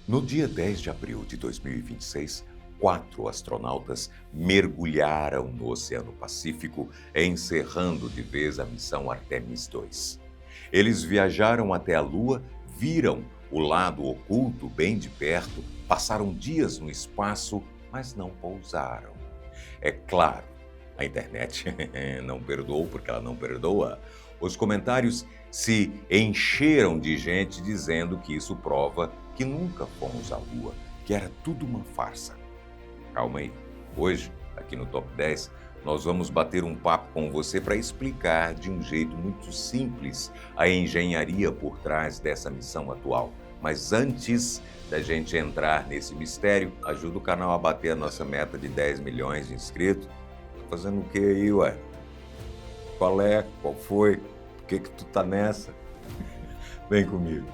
No dia 10 de abril de 2026, 4 astronautas mergulharam no Oceano Pacífico, encerrando de vez a missão Artemis 2. Eles viajaram até a Lua, viram o lado oculto bem de perto, passaram dias no espaço, mas não pousaram. É claro, a internet não perdoou porque ela não perdoa. Os comentários se encheram de gente dizendo que isso prova que nunca fomos à Lua, que era tudo uma farsa. Calma aí. Hoje, aqui no Top 10, nós vamos bater um papo com você para explicar de um jeito muito simples a engenharia por trás dessa missão atual. Mas antes da gente entrar nesse mistério, ajuda o canal a bater a nossa meta de 10 milhões de inscritos. Tá fazendo o que aí, ué? Qual é? Qual foi? Por que tu tá nessa? Vem comigo.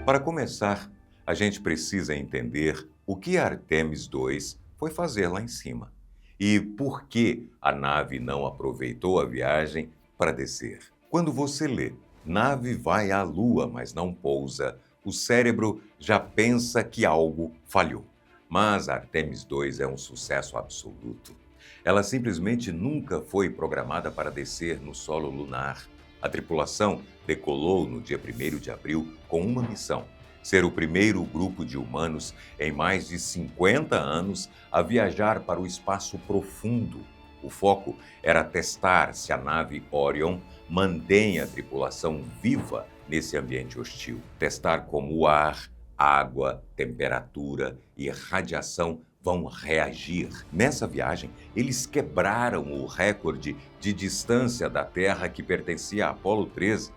Para começar, a gente precisa entender o que a Artemis 2 foi fazer lá em cima e por que a nave não aproveitou a viagem para descer. Quando você lê "nave vai à Lua, mas não pousa", o cérebro já pensa que algo falhou. Mas a Artemis 2 é um sucesso absoluto. Ela simplesmente nunca foi programada para descer no solo lunar. A tripulação decolou no dia 1º de abril com uma missão: ser o primeiro grupo de humanos em mais de 50 anos a viajar para o espaço profundo. O foco era testar se a nave Orion mantém a tripulação viva nesse ambiente hostil. Testar como o ar, água, temperatura e radiação vão reagir. Nessa viagem, eles quebraram o recorde de distância da Terra que pertencia a Apollo 13.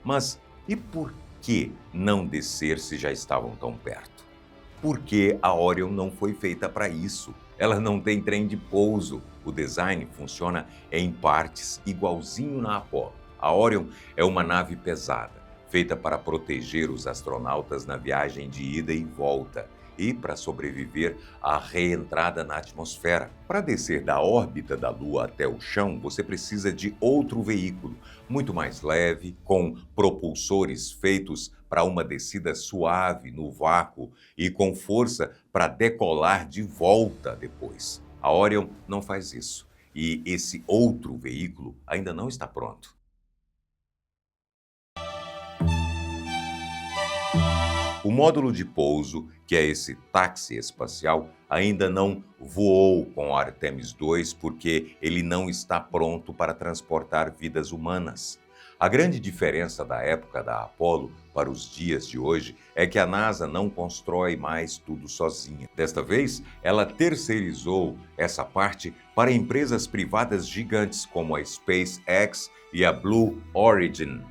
Mas e por que não descer se já estavam tão perto? Porque a Orion não foi feita para isso. Ela não tem trem de pouso. O design funciona em partes igualzinho na Apollo. A Orion é uma nave pesada, feita para proteger os astronautas na viagem de ida e volta e para sobreviver à reentrada na atmosfera. Para descer da órbita da Lua até o chão, você precisa de outro veículo, muito mais leve, com propulsores feitos para uma descida suave no vácuo e com força para decolar de volta depois. A Orion não faz isso, e esse outro veículo ainda não está pronto. O módulo de pouso, que é esse táxi espacial, ainda não voou com a Artemis 2 porque ele não está pronto para transportar vidas humanas. A grande diferença da época da Apollo para os dias de hoje é que a NASA não constrói mais tudo sozinha. Desta vez, ela terceirizou essa parte para empresas privadas gigantes como a SpaceX e a Blue Origin.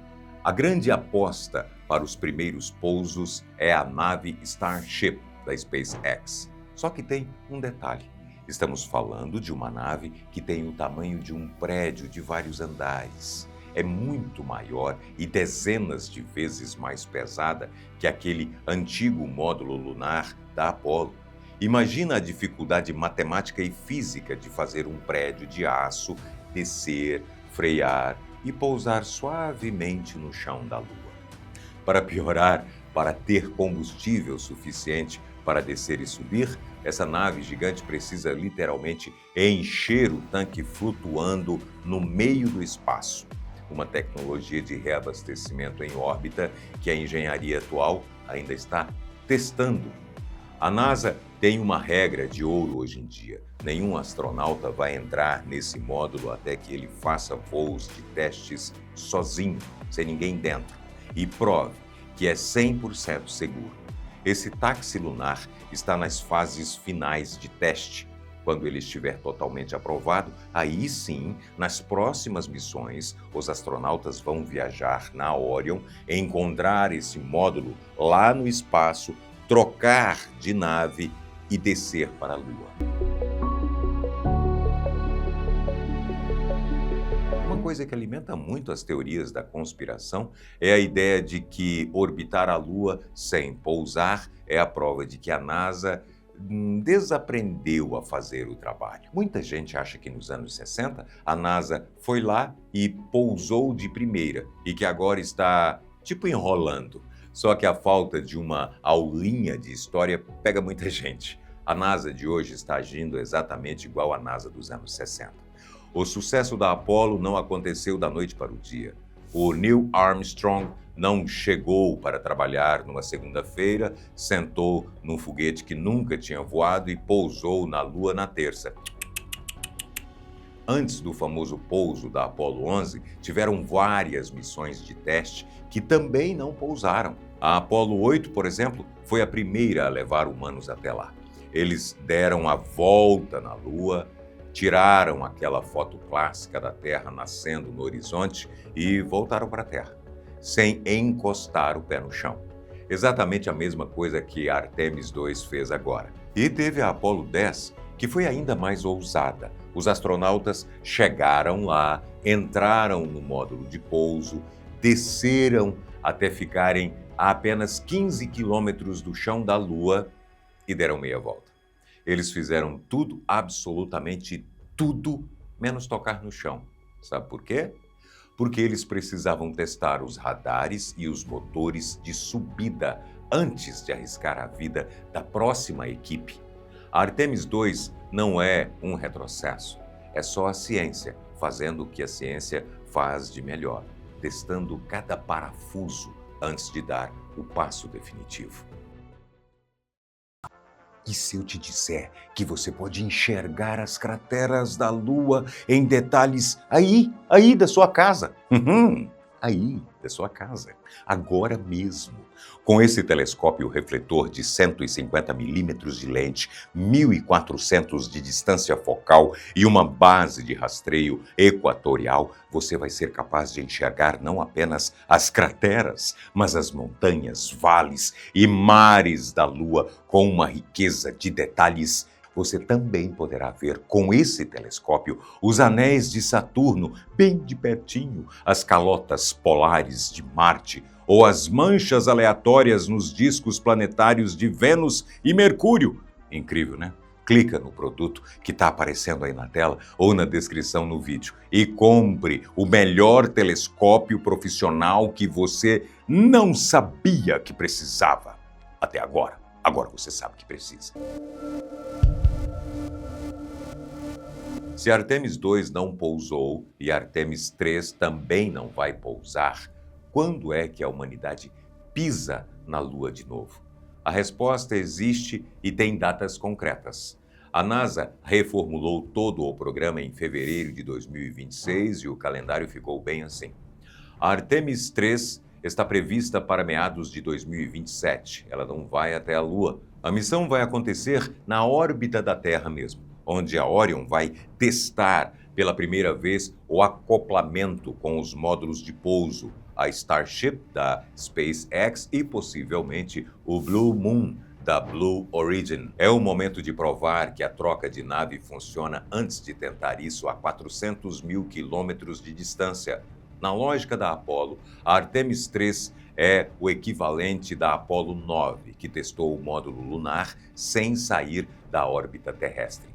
A grande aposta para os primeiros pousos é a nave Starship da SpaceX. Só que tem um detalhe: estamos falando de uma nave que tem o tamanho de um prédio de vários andares. É muito maior e dezenas de vezes mais pesada que aquele antigo módulo lunar da Apollo. Imagina a dificuldade matemática e física de fazer um prédio de aço descer, frear e pousar suavemente no chão da Lua. Para piorar, para ter combustível suficiente para descer e subir, essa nave gigante precisa literalmente encher o tanque flutuando no meio do espaço. Uma tecnologia de reabastecimento em órbita que a engenharia atual ainda está testando. A NASA tem uma regra de ouro hoje em dia: nenhum astronauta vai entrar nesse módulo até que ele faça voos de testes sozinho, sem ninguém dentro, e prove que é 100% seguro. Esse táxi lunar está nas fases finais de teste. Quando ele estiver totalmente aprovado, aí sim, nas próximas missões, os astronautas vão viajar na Orion, encontrar esse módulo lá no espaço, trocar de nave e descer para a Lua. Uma coisa que alimenta muito as teorias da conspiração é a ideia de que orbitar a Lua sem pousar é a prova de que a NASA desaprendeu a fazer o trabalho. Muita gente acha que nos anos 60 a NASA foi lá e pousou de primeira e que agora está, tipo, enrolando. Só que a falta de uma aulinha de história pega muita gente. A NASA de hoje está agindo exatamente igual à NASA dos anos 60. O sucesso da Apollo não aconteceu da noite para o dia. O Neil Armstrong não chegou para trabalhar numa segunda-feira, sentou num foguete que nunca tinha voado e pousou na Lua na terça. Antes do famoso pouso da Apollo 11, tiveram várias missões de teste que também não pousaram. A Apollo 8, por exemplo, foi a primeira a levar humanos até lá. Eles deram a volta na Lua, tiraram aquela foto clássica da Terra nascendo no horizonte e voltaram para a Terra, sem encostar o pé no chão. Exatamente a mesma coisa que a Artemis 2 fez agora. E teve a Apollo 10, que foi ainda mais ousada. Os astronautas chegaram lá, entraram no módulo de pouso, desceram até ficarem a apenas 15 quilômetros do chão da Lua e deram meia volta. Eles fizeram tudo, absolutamente tudo, menos tocar no chão. Sabe por quê? Porque eles precisavam testar os radares e os motores de subida antes de arriscar a vida da próxima equipe. A Artemis 2 não é um retrocesso, é só a ciência fazendo o que a ciência faz de melhor, testando cada parafuso antes de dar o passo definitivo. E se eu te disser que você pode enxergar as crateras da Lua em detalhes aí da sua casa? Aí da sua casa, agora mesmo. Com esse telescópio refletor de 150 milímetros de lente, 1.400 de distância focal e uma base de rastreio equatorial, você vai ser capaz de enxergar não apenas as crateras, mas as montanhas, vales e mares da Lua com uma riqueza de detalhes. Você também poderá ver com esse telescópio os anéis de Saturno bem de pertinho, as calotas polares de Marte ou as manchas aleatórias nos discos planetários de Vênus e Mercúrio. Incrível, né? Clica no produto que está aparecendo aí na tela ou na descrição no vídeo e compre o melhor telescópio profissional que você não sabia que precisava até agora. Agora você sabe que precisa. Se Artemis 2 não pousou e Artemis 3 também não vai pousar, quando é que a humanidade pisa na Lua de novo? A resposta existe e tem datas concretas. A NASA reformulou todo o programa em fevereiro de 2026 e o calendário ficou bem assim. A Artemis 3 está prevista para meados de 2027. Ela não vai até a Lua. A missão vai acontecer na órbita da Terra mesmo, onde a Orion vai testar pela primeira vez o acoplamento com os módulos de pouso, a Starship da SpaceX e possivelmente o Blue Moon da Blue Origin. É o momento de provar que a troca de nave funciona antes de tentar isso a 400 mil quilômetros de distância. Na lógica da Apollo, a Artemis 3 é o equivalente da Apollo 9, que testou o módulo lunar sem sair da órbita terrestre.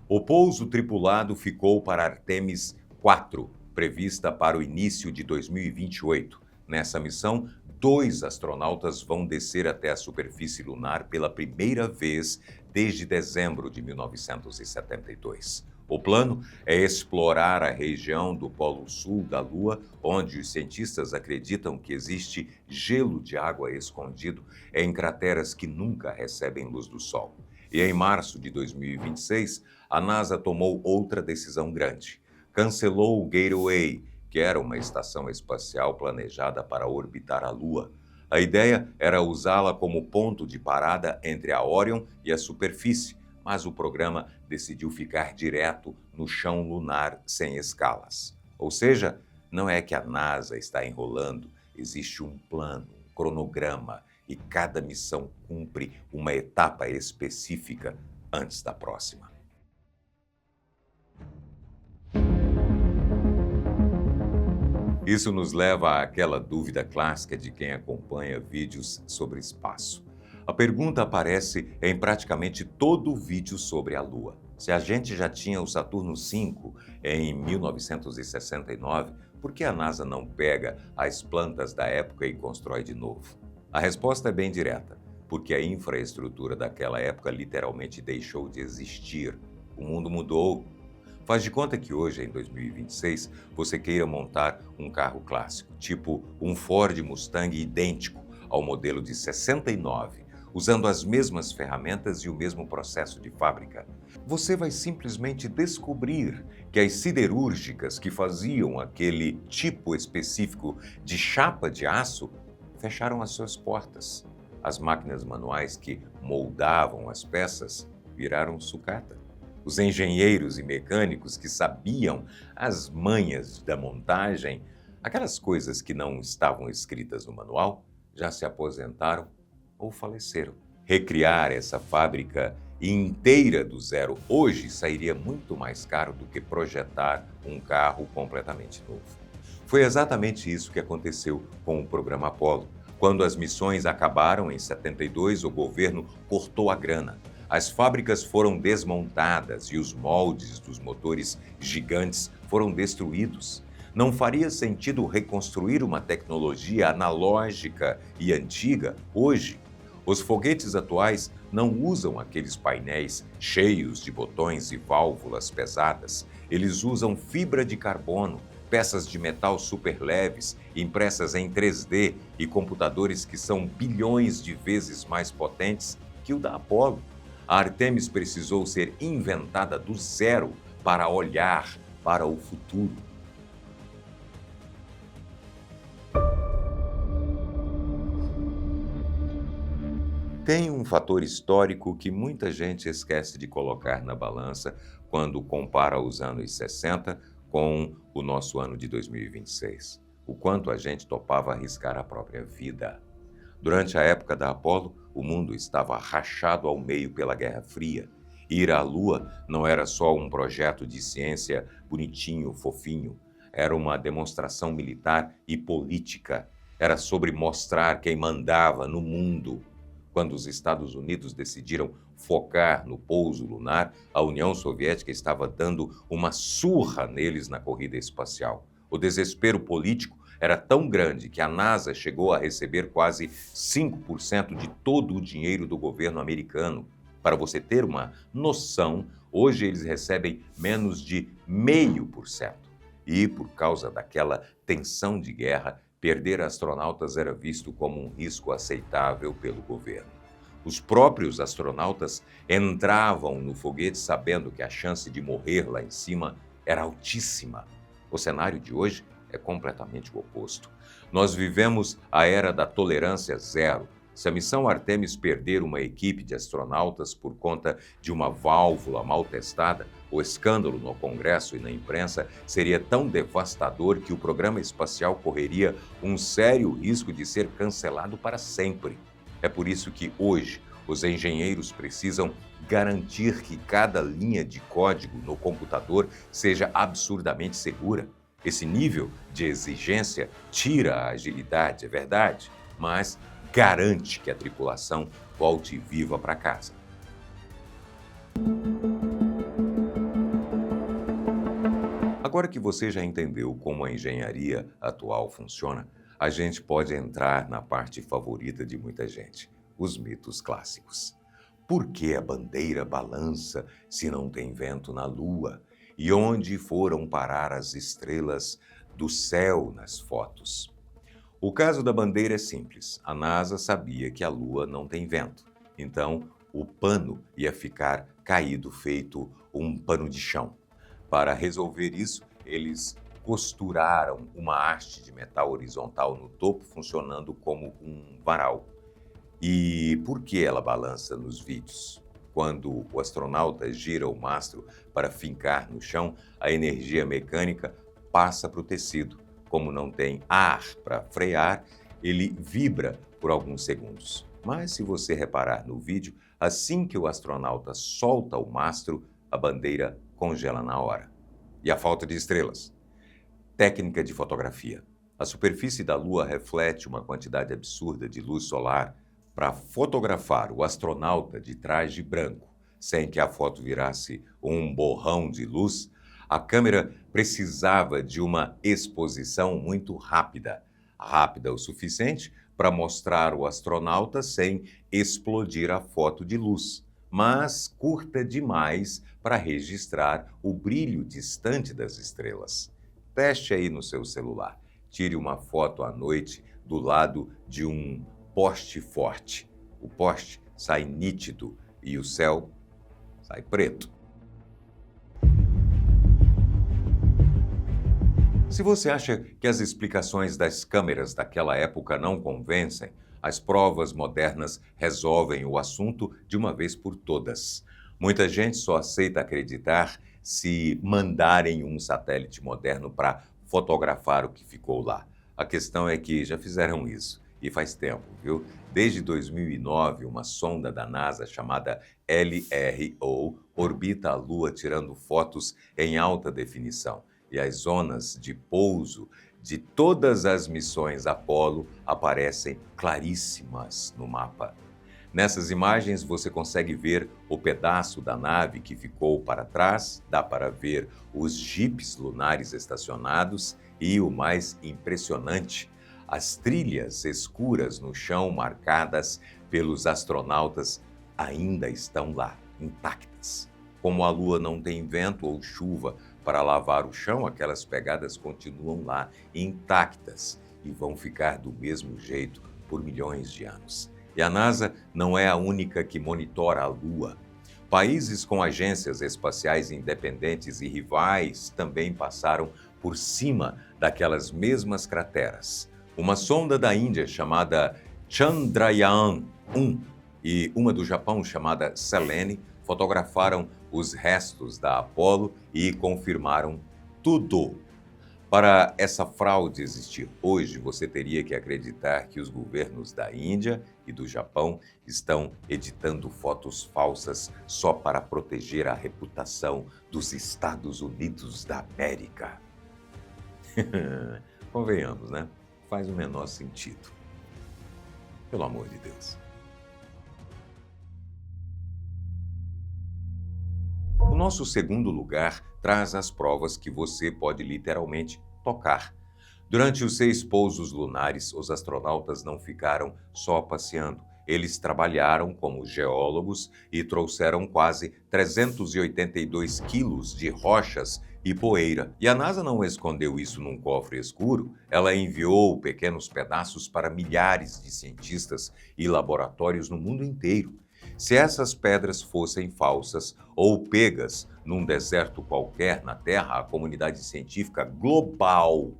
O pouso tripulado ficou para Artemis 4, prevista para o início de 2028. Nessa missão, 2 astronautas vão descer até a superfície lunar pela primeira vez desde dezembro de 1972. O plano é explorar a região do Polo Sul da Lua, onde os cientistas acreditam que existe gelo de água escondido em crateras que nunca recebem luz do Sol. E em março de 2026, a NASA tomou outra decisão grande. Cancelou o Gateway, que era uma estação espacial planejada para orbitar a Lua. A ideia era usá-la como ponto de parada entre a Orion e a superfície, mas o programa decidiu ficar direto no chão lunar sem escalas. Ou seja, não é que a NASA está enrolando, existe um plano, um cronograma, e cada missão cumpre uma etapa específica antes da próxima. Isso nos leva àquela dúvida clássica de quem acompanha vídeos sobre espaço. A pergunta aparece em praticamente todo o vídeo sobre a Lua. Se a gente já tinha o Saturno V em 1969, por que a NASA não pega as plantas da época e constrói de novo? A resposta é bem direta, porque a infraestrutura daquela época literalmente deixou de existir. O mundo mudou. Faz de conta que hoje, em 2026, você queira montar um carro clássico, tipo um Ford Mustang idêntico ao modelo de 69, usando as mesmas ferramentas e o mesmo processo de fábrica. Você vai simplesmente descobrir que as siderúrgicas que faziam aquele tipo específico de chapa de aço fecharam as suas portas. As máquinas manuais que moldavam as peças viraram sucata. Os engenheiros e mecânicos que sabiam as manhas da montagem, aquelas coisas que não estavam escritas no manual, já se aposentaram ou faleceram. Recriar essa fábrica inteira do zero hoje sairia muito mais caro do que projetar um carro completamente novo. Foi exatamente isso que aconteceu com o programa Apollo. Quando as missões acabaram em 72, o governo cortou a grana. As fábricas foram desmontadas e os moldes dos motores gigantes foram destruídos. Não faria sentido reconstruir uma tecnologia analógica e antiga hoje. Os foguetes atuais não usam aqueles painéis cheios de botões e válvulas pesadas. Eles usam fibra de carbono, peças de metal superleves, impressas em 3D e computadores que são bilhões de vezes mais potentes que o da Apollo. A Artemis precisou ser inventada do zero para olhar para o futuro. Tem um fator histórico que muita gente esquece de colocar na balança quando compara os anos 60 com o nosso ano de 2026. O quanto a gente topava arriscar a própria vida. Durante a época da Apollo, o mundo estava rachado ao meio pela Guerra Fria. Ir à Lua não era só um projeto de ciência bonitinho, fofinho. Era uma demonstração militar e política. Era sobre mostrar quem mandava no mundo. Quando os Estados Unidos decidiram focar no pouso lunar, a União Soviética estava dando uma surra neles na corrida espacial. O desespero político era tão grande que a NASA chegou a receber quase 5% de todo o dinheiro do governo americano. Para você ter uma noção, hoje eles recebem menos de 0,5%. E, por causa daquela tensão de guerra, perder astronautas era visto como um risco aceitável pelo governo. Os próprios astronautas entravam no foguete sabendo que a chance de morrer lá em cima era altíssima. O cenário de hoje é completamente o oposto. Nós vivemos a era da tolerância zero. Se a missão Artemis perder uma equipe de astronautas por conta de uma válvula mal testada, o escândalo no Congresso e na imprensa seria tão devastador que o programa espacial correria um sério risco de ser cancelado para sempre. É por isso que hoje os engenheiros precisam garantir que cada linha de código no computador seja absurdamente segura. Esse nível de exigência tira a agilidade, é verdade, mas garante que a tripulação volte viva para casa. Agora que você já entendeu como a engenharia atual funciona, a gente pode entrar na parte favorita de muita gente, os mitos clássicos. Por que a bandeira balança se não tem vento na Lua? E onde foram parar as estrelas do céu nas fotos? O caso da bandeira é simples. A NASA sabia que a Lua não tem vento, então o pano ia ficar caído, feito um pano de chão. Para resolver isso, eles costuraram uma haste de metal horizontal no topo, funcionando como um varal. E por que ela balança nos vídeos? Quando o astronauta gira o mastro para fincar no chão, a energia mecânica passa para o tecido. Como não tem ar para frear, ele vibra por alguns segundos. Mas se você reparar no vídeo, assim que o astronauta solta o mastro, a bandeira congela na hora. E a falta de estrelas? Técnica de fotografia. A superfície da Lua reflete uma quantidade absurda de luz solar, para fotografar o astronauta de traje branco, sem que a foto virasse um borrão de luz, a câmera precisava de uma exposição muito rápida, rápida o suficiente para mostrar o astronauta sem explodir a foto de luz, mas curta demais para registrar o brilho distante das estrelas. Teste aí no seu celular. Tire uma foto à noite do lado de um poste forte. O poste sai nítido e o céu sai preto. Se você acha que as explicações das câmeras daquela época não convencem, as provas modernas resolvem o assunto de uma vez por todas. Muita gente só aceita acreditar se mandarem um satélite moderno para fotografar o que ficou lá. A questão é que já fizeram isso, e faz tempo, viu? Desde 2009, uma sonda da NASA chamada LRO orbita a Lua tirando fotos em alta definição. E as zonas de pouso de todas as missões Apollo aparecem claríssimas no mapa. Nessas imagens você consegue ver o pedaço da nave que ficou para trás, dá para ver os jipes lunares estacionados e, o mais impressionante, as trilhas escuras no chão marcadas pelos astronautas ainda estão lá, intactas. Como a Lua não tem vento ou chuva para lavar o chão, aquelas pegadas continuam lá, intactas, e vão ficar do mesmo jeito por milhões de anos. E a NASA não é a única que monitora a Lua. Países com agências espaciais independentes e rivais também passaram por cima daquelas mesmas crateras. Uma sonda da Índia chamada Chandrayaan-1 e uma do Japão chamada Selene fotografaram os restos da Apollo e confirmaram tudo. Para essa fraude existir hoje, você teria que acreditar que os governos da Índia e do Japão estão editando fotos falsas só para proteger a reputação dos Estados Unidos da América. Convenhamos, né? Faz o menor sentido. Pelo amor de Deus. O nosso segundo lugar traz as provas que você pode literalmente tocar. Durante os 6 pousos lunares, os astronautas não ficaram só passeando. Eles trabalharam como geólogos e trouxeram quase 382 quilos de rochas e poeira. E a NASA não escondeu isso num cofre escuro, ela enviou pequenos pedaços para milhares de cientistas e laboratórios no mundo inteiro. Se essas pedras fossem falsas ou pegas num deserto qualquer na Terra, a comunidade científica global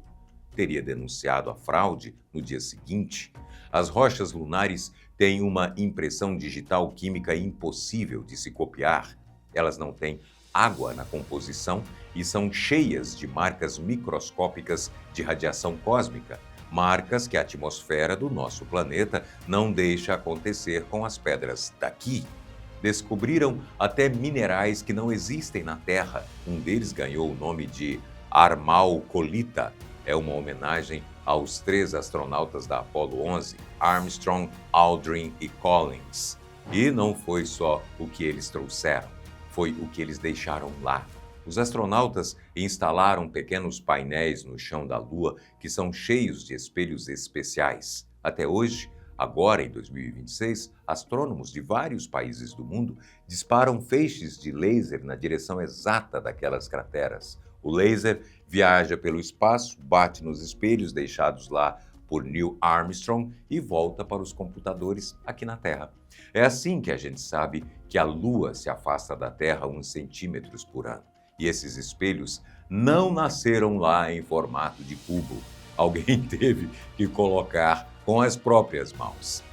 teria denunciado a fraude no dia seguinte. As rochas lunares têm uma impressão digital química impossível de se copiar. Elas não têm água na composição e são cheias de marcas microscópicas de radiação cósmica. Marcas que a atmosfera do nosso planeta não deixa acontecer com as pedras daqui. Descobriram até minerais que não existem na Terra. Um deles ganhou o nome de armalcolita. É uma homenagem aos 3 astronautas da Apollo 11, Armstrong, Aldrin e Collins. E não foi só o que eles trouxeram, foi o que eles deixaram lá. Os astronautas instalaram pequenos painéis no chão da Lua que são cheios de espelhos especiais. Até hoje, agora em 2026, astrônomos de vários países do mundo disparam feixes de laser na direção exata daquelas crateras. O laser viaja pelo espaço, bate nos espelhos deixados lá por Neil Armstrong e volta para os computadores aqui na Terra. É assim que a gente sabe que a Lua se afasta da Terra uns centímetros por ano. E esses espelhos não nasceram lá em formato de cubo. Alguém teve que colocar com as próprias mãos.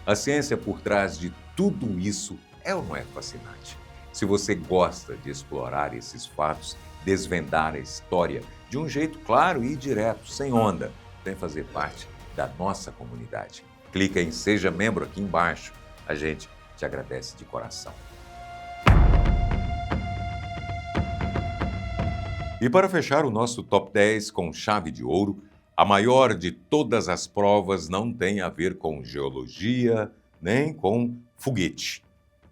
A ciência por trás de tudo isso é ou não é fascinante? Se você gosta de explorar esses fatos, desvendar a história de um jeito claro e direto, sem onda, vem fazer parte da nossa comunidade. Clica em Seja Membro aqui embaixo. A gente te agradece de coração. E para fechar o nosso Top 10 com chave de ouro, a maior de todas as provas não tem a ver com geologia nem com foguete.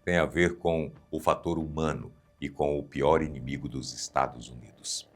Tem a ver com o fator humano e com o pior inimigo dos Estados Unidos.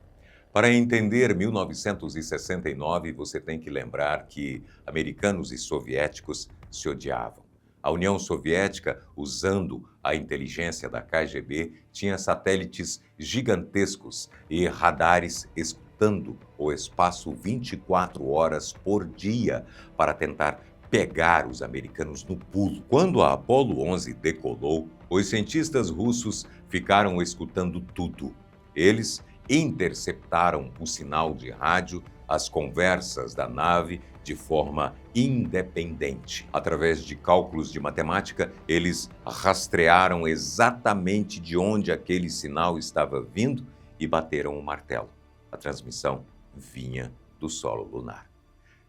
Para entender 1969, você tem que lembrar que americanos e soviéticos se odiavam. A União Soviética, usando a inteligência da KGB, tinha satélites gigantescos e radares escutando o espaço 24 horas por dia para tentar pegar os americanos no pulo. Quando a Apollo 11 decolou, os cientistas russos ficaram escutando tudo. Eles interceptaram o sinal de rádio, as conversas da nave de forma independente. Através de cálculos de matemática, eles rastrearam exatamente de onde aquele sinal estava vindo e bateram o martelo. A transmissão vinha do solo lunar.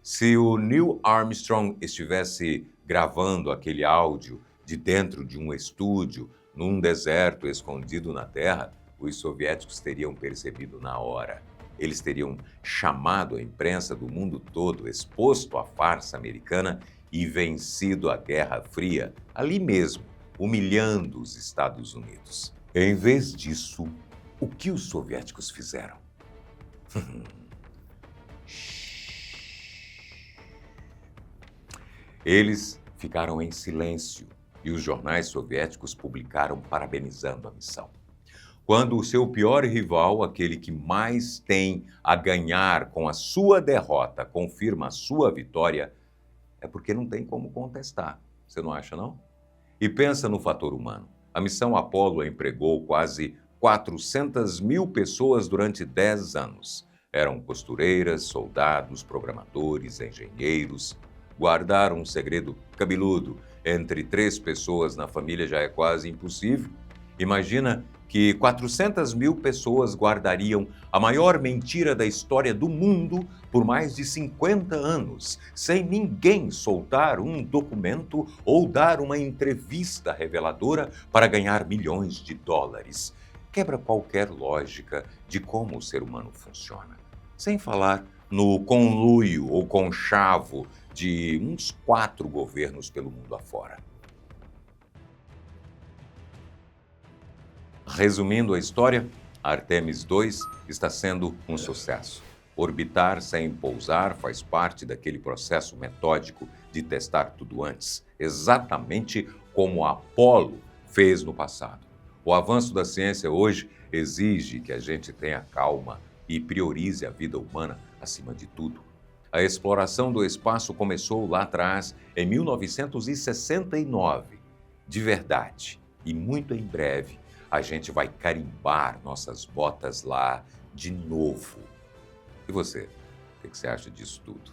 Se o Neil Armstrong estivesse gravando aquele áudio de dentro de um estúdio, num deserto escondido na Terra, os soviéticos teriam percebido na hora. Eles teriam chamado a imprensa do mundo todo, exposto à farsa americana e vencido a Guerra Fria, ali mesmo, humilhando os Estados Unidos. Em vez disso, o que os soviéticos fizeram? Eles ficaram em silêncio e os jornais soviéticos publicaram parabenizando a missão. Quando o seu pior rival, aquele que mais tem a ganhar com a sua derrota, confirma a sua vitória, é porque não tem como contestar. Você não acha, não? E pensa no fator humano. A missão Apollo empregou quase 400 mil pessoas durante 10 anos. Eram costureiras, soldados, programadores, engenheiros. Guardar um segredo cabeludo entre 3 pessoas na família já é quase impossível. Imagina que 400 mil pessoas guardariam a maior mentira da história do mundo por mais de 50 anos, sem ninguém soltar um documento ou dar uma entrevista reveladora para ganhar milhões de dólares. Quebra qualquer lógica de como o ser humano funciona. Sem falar no conluio ou conchavo de uns 4 governos pelo mundo afora. Resumindo a história, Artemis II está sendo um sucesso. Orbitar sem pousar faz parte daquele processo metódico de testar tudo antes, exatamente como a Apollo fez no passado. O avanço da ciência hoje exige que a gente tenha calma e priorize a vida humana acima de tudo. A exploração do espaço começou lá atrás, em 1969, de verdade, e muito em breve a gente vai carimbar nossas botas lá de novo. E você, o que você acha disso tudo?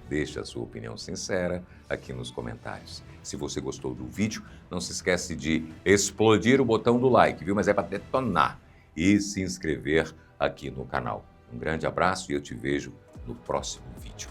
Deixe a sua opinião sincera aqui nos comentários. Se você gostou do vídeo, não se esquece de explodir o botão do like, viu? Mas é para detonar. E se inscrever aqui no canal. Um grande abraço e eu te vejo no próximo vídeo.